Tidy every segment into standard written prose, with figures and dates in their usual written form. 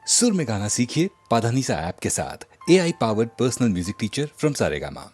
सुर में गाना सीखिए पाधानीसा ऐप के साथ। AI powered personal music teacher from Saregama.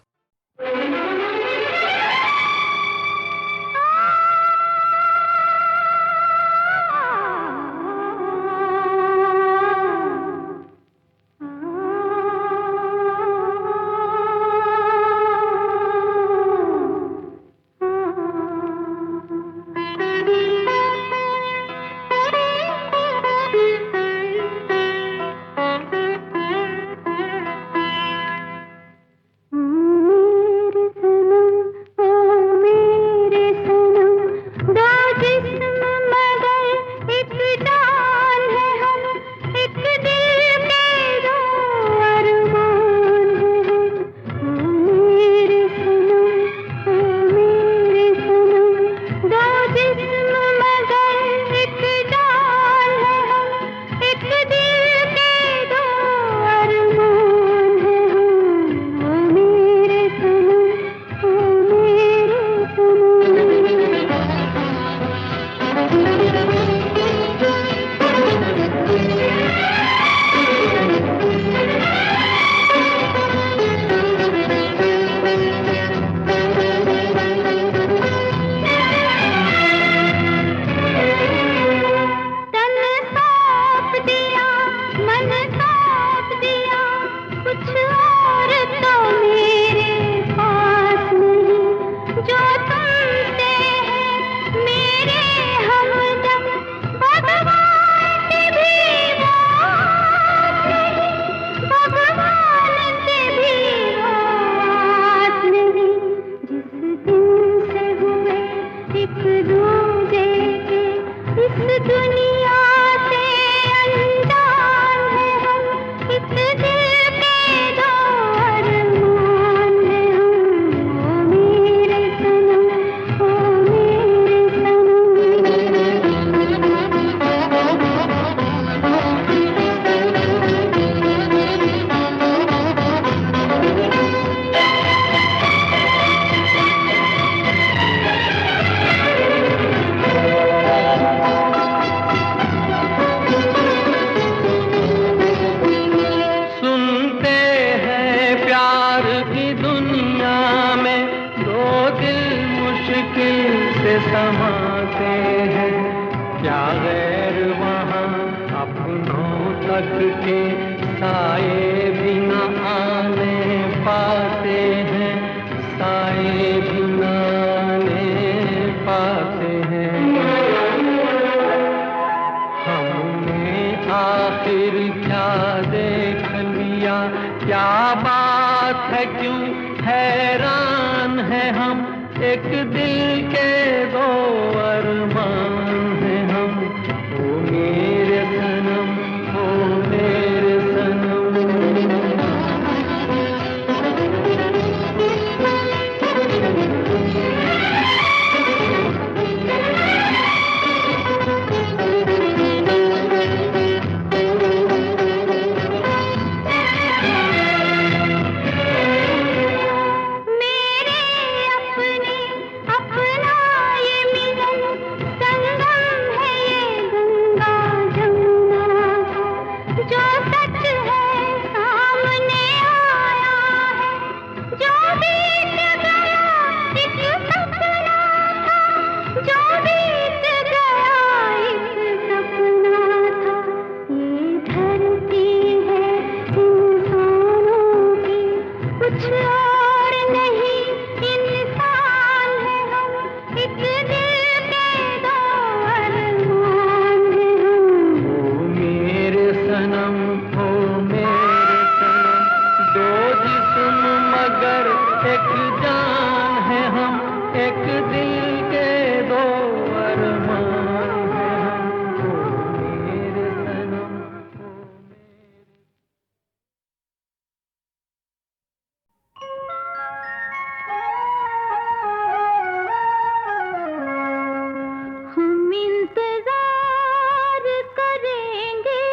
हम इंतजार करेंगे,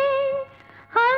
हम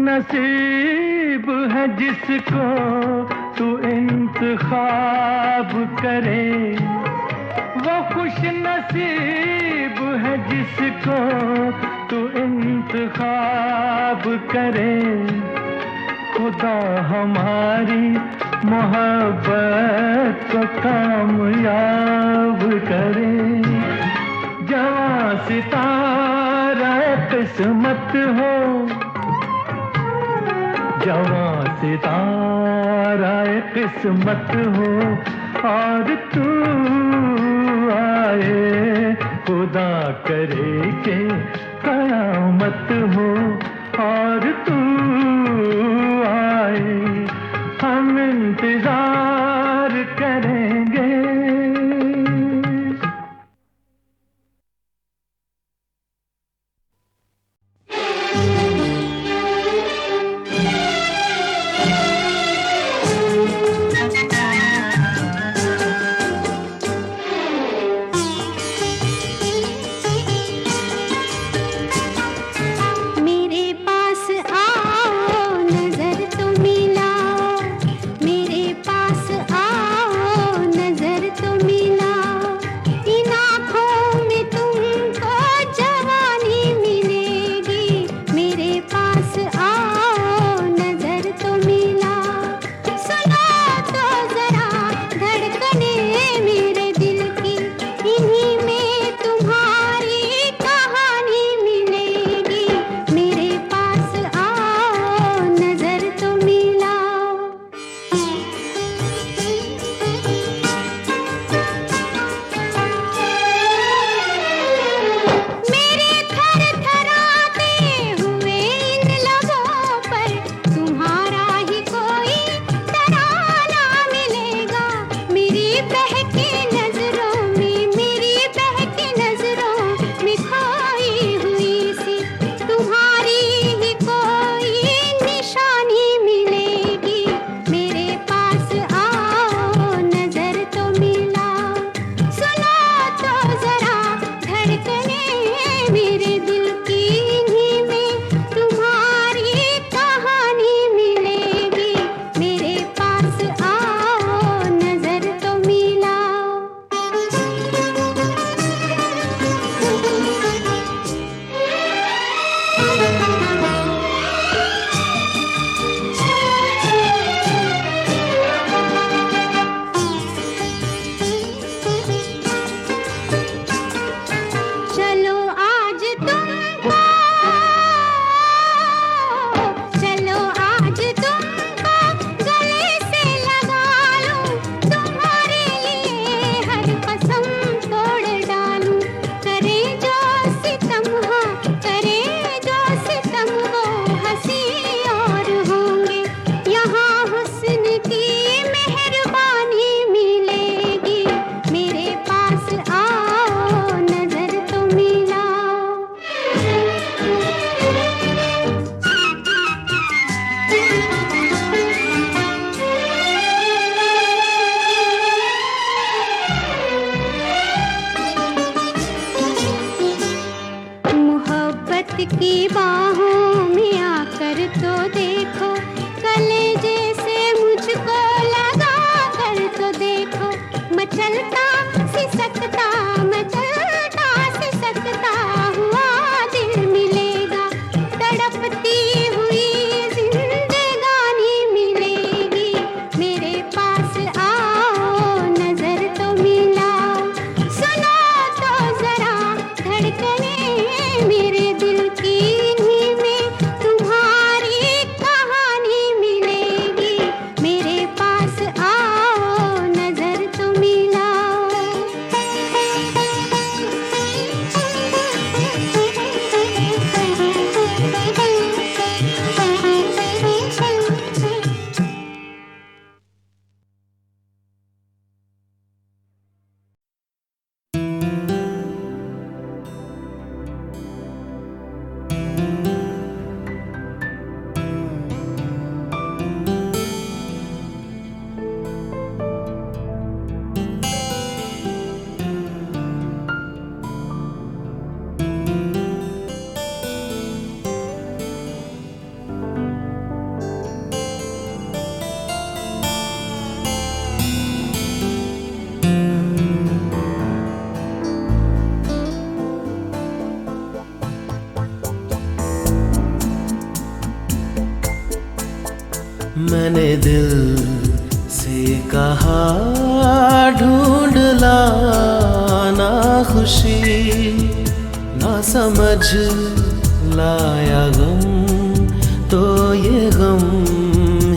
नसीब है जिसको तू इंतखाब करे, वो खुश नसीब है जिसको तू इंतखाब करे। खुदा हमारी मोहब्बत को कामयाब करे। जवां सितारा किस्मत हो, जवां सितारा किस्मत हो, और तू आए खुदा करे के कयामत हो, और तू आए हम इंतजार करेंगे। मेरे पास आओ, नजर मैंने दिल से कहा ढूंढ लाना खुशी, ना समझ लाया गम तो ये गम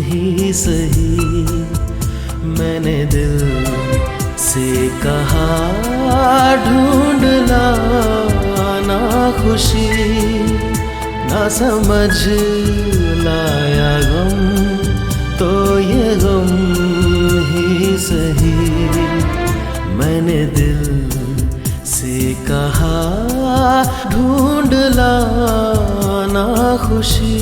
ही सही। मैंने दिल से कहा ढूंढ लाना खुशी, ना समझ लाया गम तो ये गम ही सही। मैंने दिल से कहा ढूंढ लाना खुशी।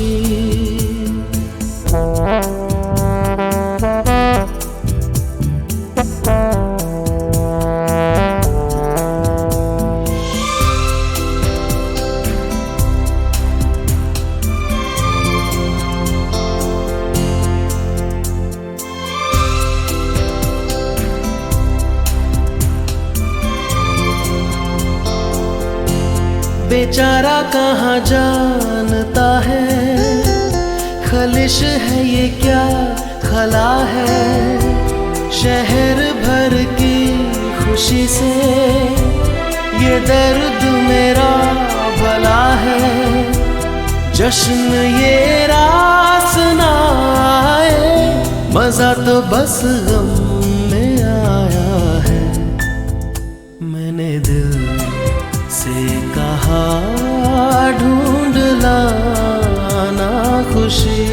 बेचारा कहाँ जानता है, खलिश है ये क्या खला है। शहर भर की खुशी से ये दर्द मेरा भला है। जश्न ये रास ना आए, मजा तो बस गम में आया है। मैंने दिल से कहा ढूंढ लाना खुशी,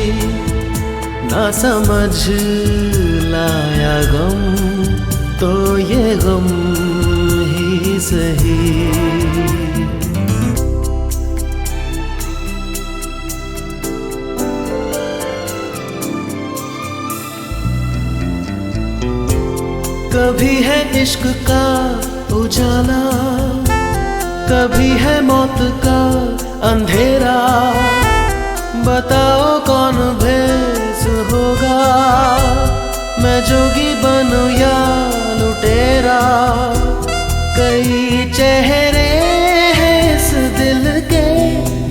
ना समझ लाया गम तो ये गम ही सही। कभी है इश्क का उजाला, कभी है मौत का अंधेरा। बताओ कौन भेस होगा, मैं जोगी बनूं या लुटेरा। कई चेहरे हैं इस दिल के,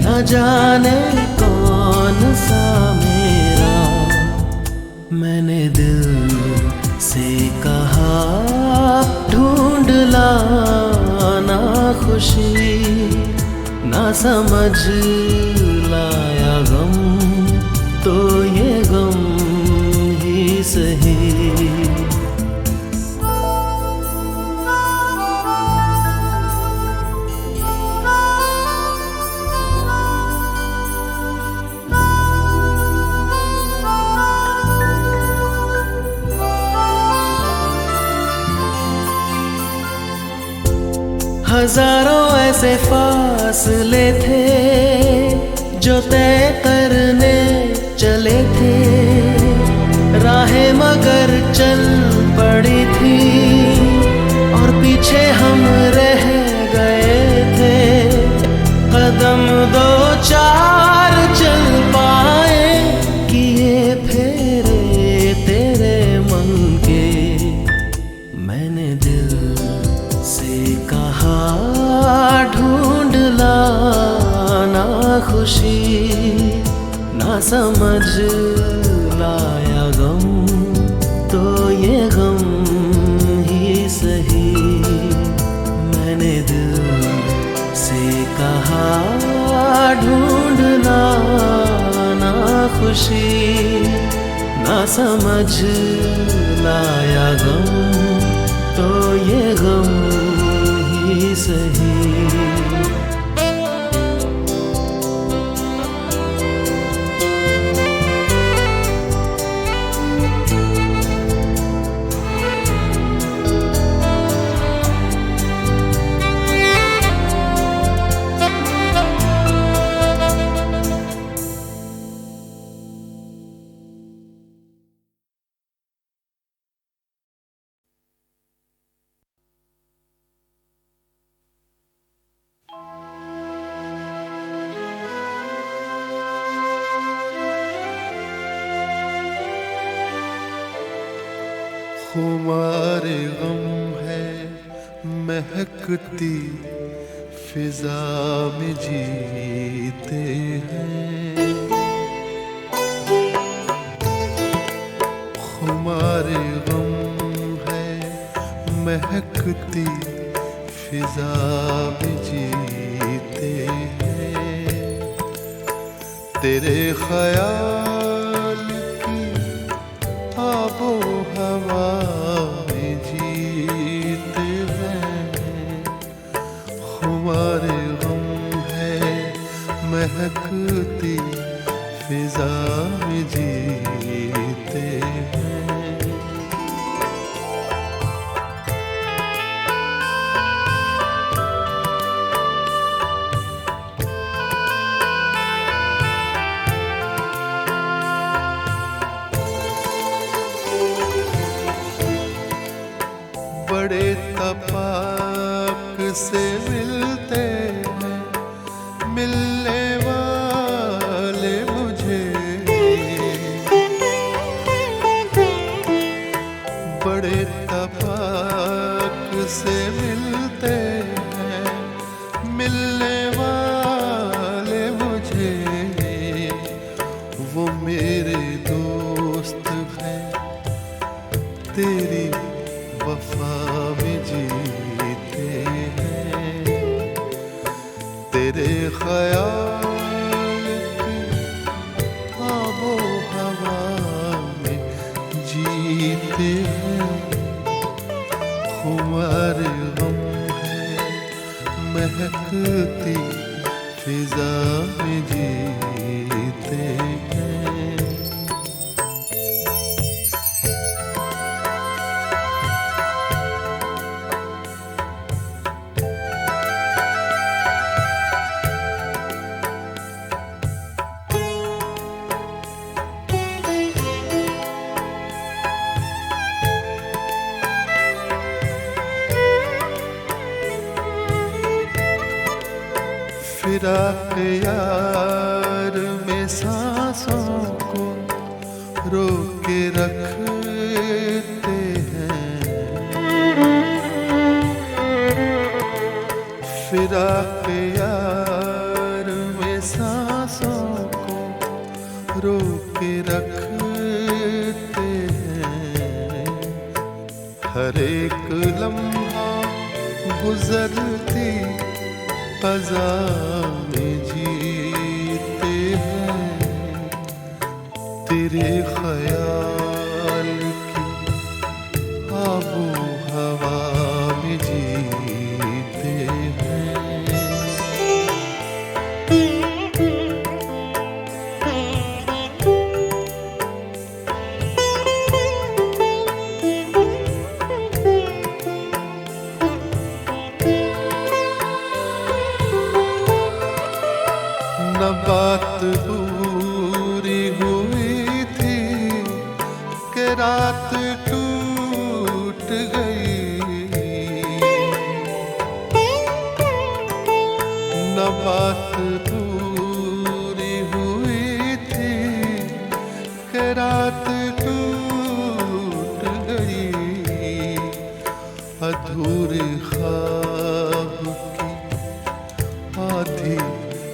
न जाने कौन सा मेरा। मैंने दिल से कहा ढूंढ लाना खुशी, ना समझ लाया गम तो ये गम ही सही। हजारों ऐसे फासले थे जो तय करने चले थे। राहें मगर चल पड़ी थी और पीछे हम रह गए थे। कदम दो चार चल पाए, किए फेरे तेरे मन के। मैंने दिल से कहा ढूंढ लाना खुशी, ना समझ लाया गम तो ये गम ही सही। मैंने दिल से कहा ढूंढ लाना खुशी, ना समझ लाया गम तो ये गम ही सही। खुमारे गम है महकती फिजा में जीते हैं। खुमार गम है महकती फिजा में जीते हैं, तेरे ख्याल की आबो हवा में जीते हैं। खुमार गम है महकती फिजा में जीते हैं। बड़े तपाक से मिलते हैं मिलने वाले मुझे, बड़े तपाक से मिलते हैं मिलने वाले मुझे। वो मेरे दोस्त हैं तेरी वफा में जीते हैं, तेरे ख्याल की आबो हवा में जीते हैं। खुमार गम है महकती फिजा में जीते हैं। फिराक यार में सांसों को रोक के रखते हैं, फिराक यार में सांसों को रोक के रखते हैं। हर एक लम्हा गुजरती फ़ज़ा में जीते हैं, तेरे ख्याल की आबो हवा में जीते हैं। न बात पूरी हुई थी कि रात टूट गई, न बात पूरी हुई थी कि रात टूट गई। अधूरे ख्वाब की आधी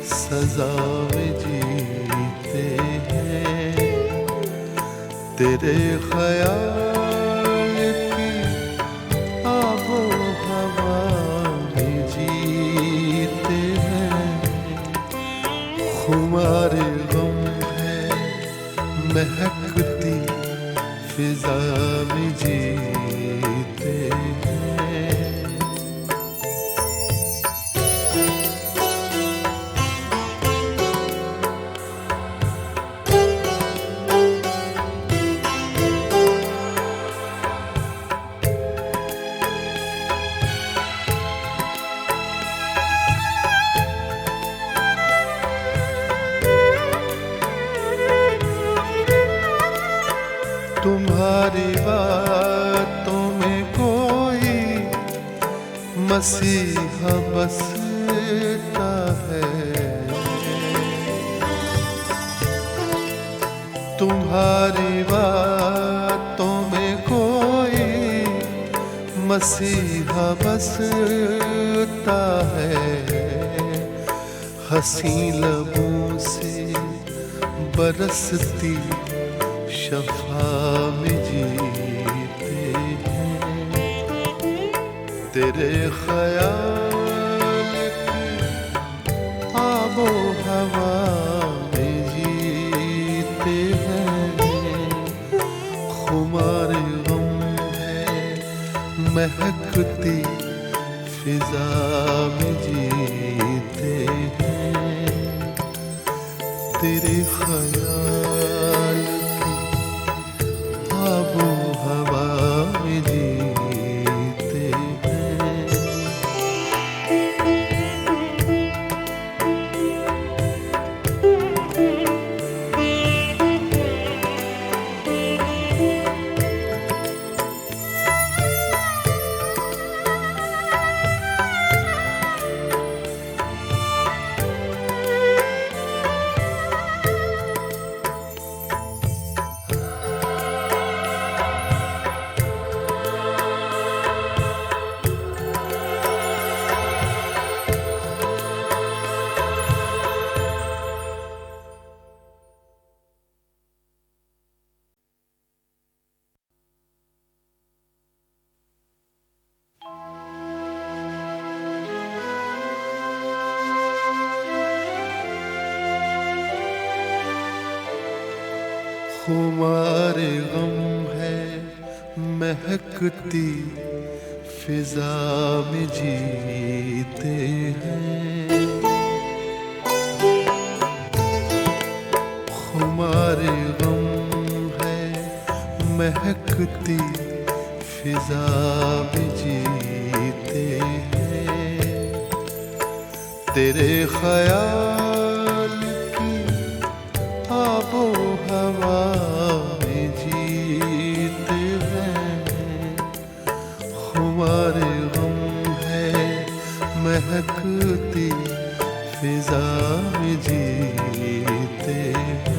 सजा में जीते हैं, तेरे ख्याल की आबो हवा में जीते हैं। खुमार गम है महकती फिजा में जीते हैं। तुम्हारी बातों में कोई मसीहा बसता है, तुम्हारी बातों में कोई मसीहा बसता है। हंसी लबों से बरसती शफा में जी तेरे ख्याल की आबो हवा में जीते हैं, खुमार गम है महकती फिजा में जीते हैं, तेरे ख्याल की आबो हवा में जीते हैं। खुमारे गम है महकती फिजा में जीते हैं, खुमारे गम है महकती फिजा में जीते हैं, तेरे ख्याल की आबो हवा में जीते हैं, खुमारे गम है महकती फिजा में जीते हैं।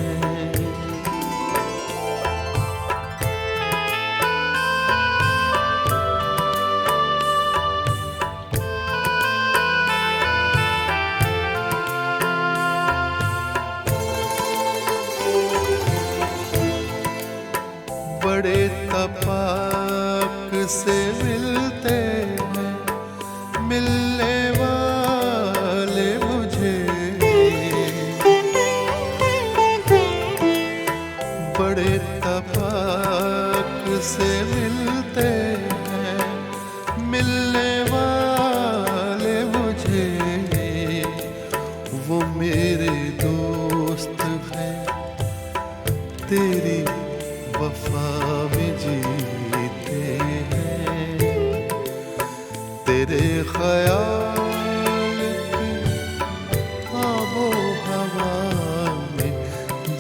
बड़े तपाक से मिलते हैं मिलने वाले मुझे, बड़े तपाक से मिलते हैं मिलने वाले मुझे, वो मेरे दोस्त हैं तेरी वफा में जीते हैं, तेरे ख्याल की आबो हवा में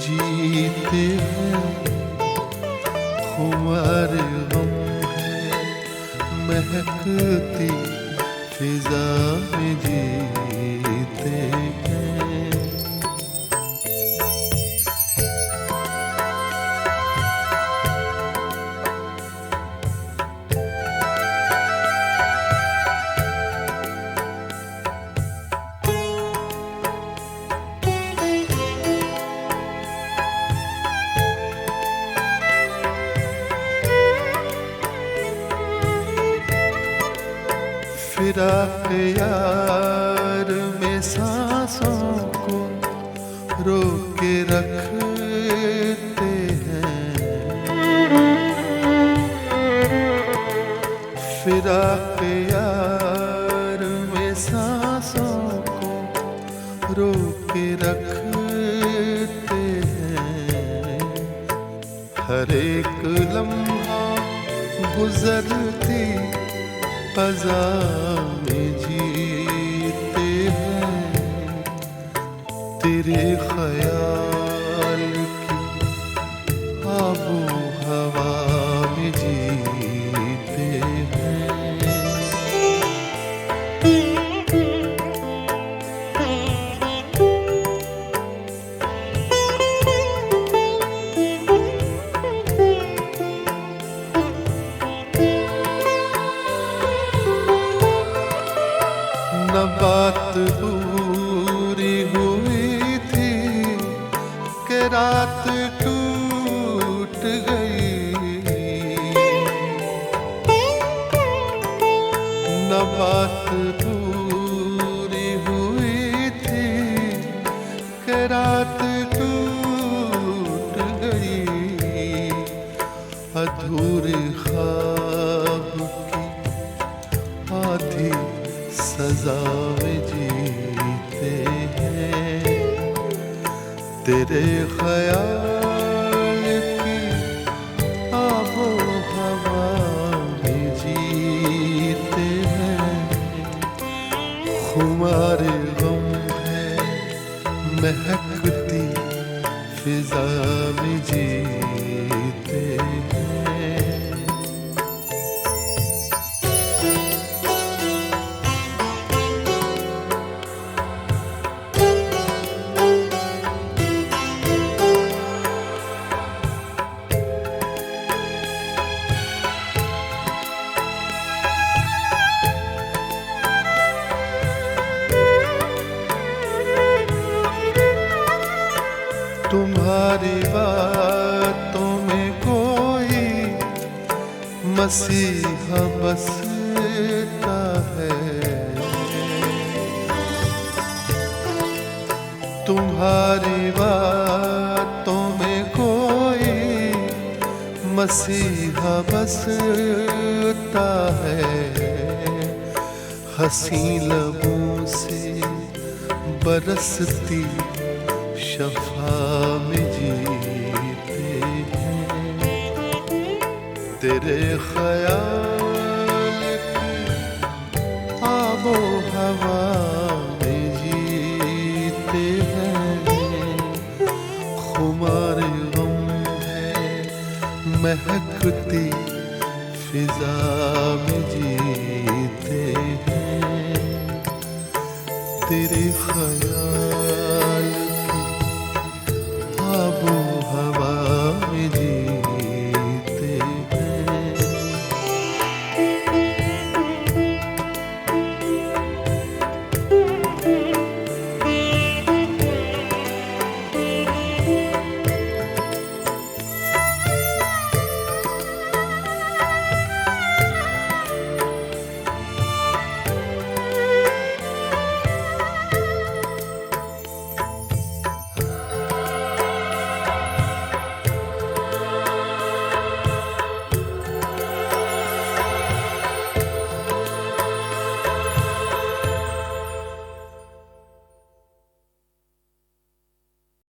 जीते हैं, खुमार गम है महकती फिजा में जीते हैं। फिराक यार में सांसों को रोक के रखते हैं, फिराक यार में सांसों को रोक के रखते हैं, हर एक लम्हा गुजरती क़ज़ा में जीते हैं, तेरे ख्याल की आबो हवा में जीते हैं। न बात पूरी हुई थी कि रात टूट गई, न बात पूरी हुई थी कि रात टूट गई। अधूरे ख्वाब की आधी सजा में जीते हैं, तेरे ख्याल की आबो हवा में जीते हैं। खुमार गम है महकती फिजा में जीते हैं। तुम्हारी बातों में कोई मसीहा बसता है। तुम्हारी बातों में कोई मसीहा बसता है। हंसी लबों से बरसती शफा में जीते हैं, तेरे ख्याल की आबो हवा में जीते हैं। खुमार गम है महकती फिजा में जीते हैं, तेरे ख्याल